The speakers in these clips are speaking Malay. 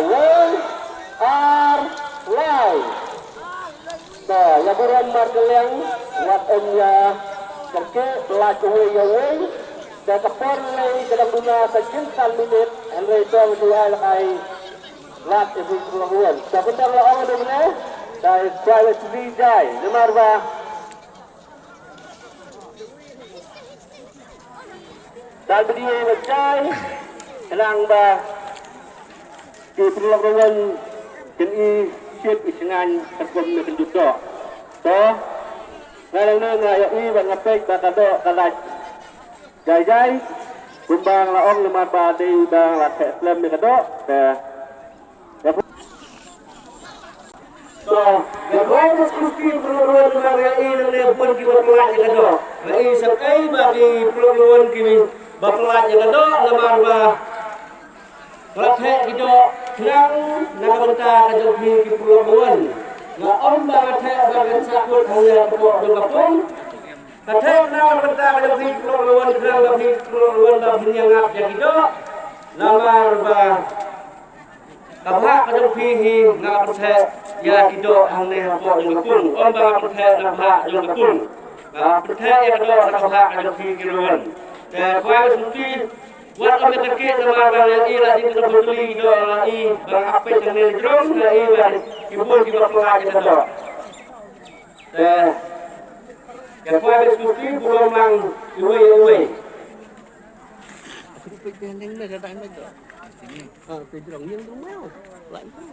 Wing are live. Laboran markeling wat omnya kerke pelaku Wing dan kepon dalam guna sekian menit and return to LI lat ibu keluaran. Sebentar lah orang dulu dari Charles Vijay Demarba. Dan berdiri bercai Kelang ba di perlawanan kini siap isengan terkum dengan duduk. So, ngalang ngayai bangapek bakado kalat. Jai kumbang laong lemar badi bang laket lem dengan duduk. So, yang diskusi perlawanan ngayai dengan pun kita pelak dengan duduk. Ngayai sampai bagi perlawanan kini bapelat dengan duduk lemar bah. Rakyat kita kerang nak bentar kejoki ke Pulau Buan. Nak ombak rakyat bagian sakut hanya kebuat bergabung. Rakyat nak bentar kejoki ke Pulau Buan kerang bagi Pulau Buan bagi yang ngap jadi kita. Lamar bah kabak kejoki hi nak rakyat ya kita hanya kebuat bergabung. Ombak rakyat kabak bergabung. Rakyat yang kita kabak kejoki ke Pulau Buan. Dan kau suci. Buat kami terkait sama barang ini di terbeli do lagi barang apa yang dijual lagi dan ibu kita pelajari itu. Ya kau habis kusti belum lang iwe. Pegang ni dah time itu. Pegang yang rumah lain tu.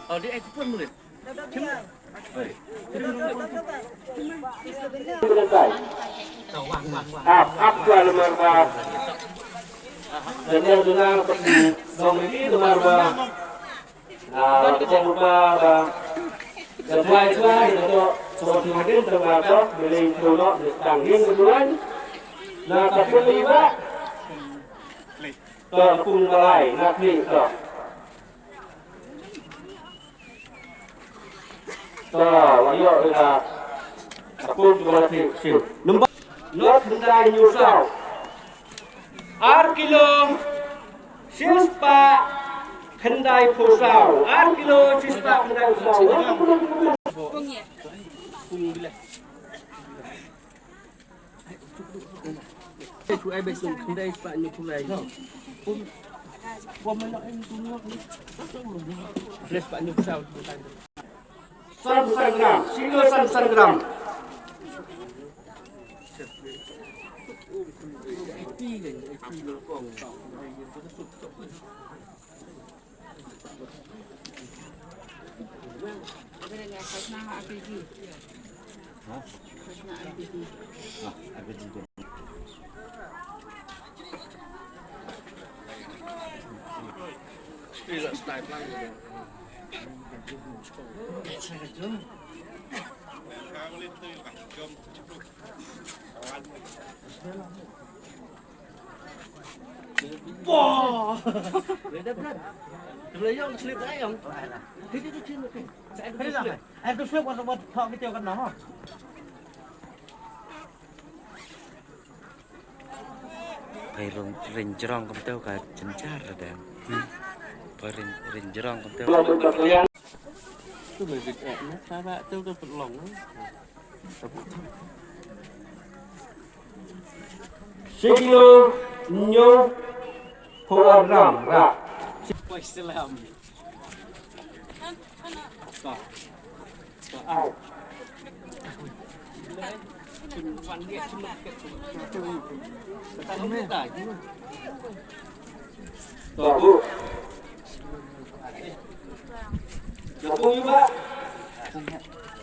Oh, dia ekor pun boleh. Apa lemar bah? Dan yang dengar dong ini lemar bah. Kecil rumah bah. Sesuai itu seperti mungkin termasuk beli produk tanggung kemudian. Nah, tapi lima. Terpung balai nakli to. Wayo ila terpung balai sil. Number not Hyundai New South. Arkilo Sispa Hyundai Pusau. Arkilo Sispa Hyundai Pusau. Pungnya. Pung bila. Aku ai besok Hyundai Sispa New Pusau. Beres Pak Nyuk Pusau 100 gram, kilo 100 gram. Tidak style lagi. Wah, beda berat. Sebenarnya slip aja yang. Itu cina tu. Saya tu slip. Saya tu slip buat thok kita kan nama. Phải rinjerong công tơ cả chân char rồi đấy. Phải rinjerong công tơ. Tôi mới dịch ẹn nó xa bạ tôi vật lỏng nó. Sekilo nyo program ra. Quay sẽ làm. Ai. Văn điện chung ta không biết tải chứ. Bu. Napung juga.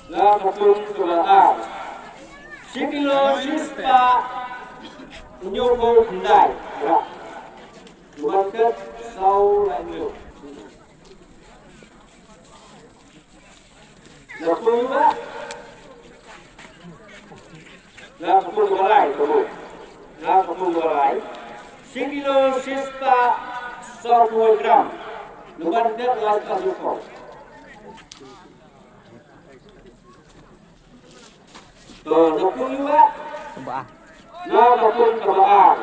Napung sudah. Sekilo Sispa Nyoko Hyundai. Ya. Market sau lại nhiều. Napung juga. Napung balai tu. Napung balai. Sekilo Sispa 100 gram. Luban ket lai kasuko. Tuh, napun juga. Coba. Nah, napun kebaan.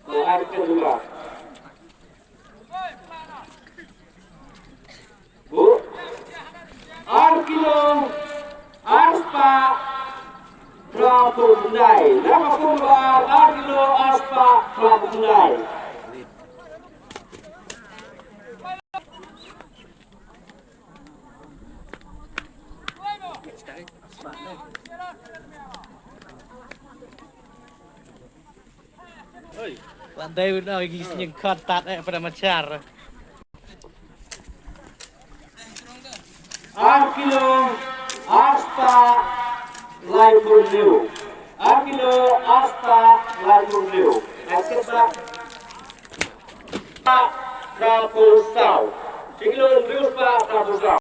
Tuh, air kedua. Bu, kilo, aspa, berapa bundai? Nama pembawa kilo aspa, berapa bundai? Lantai udah gisnya ketat pada macar. Kilo aspa, lai liu. Kilo aspa, lai liu. Aspa, berapa sau? Kilo liu aspa, berapa sau?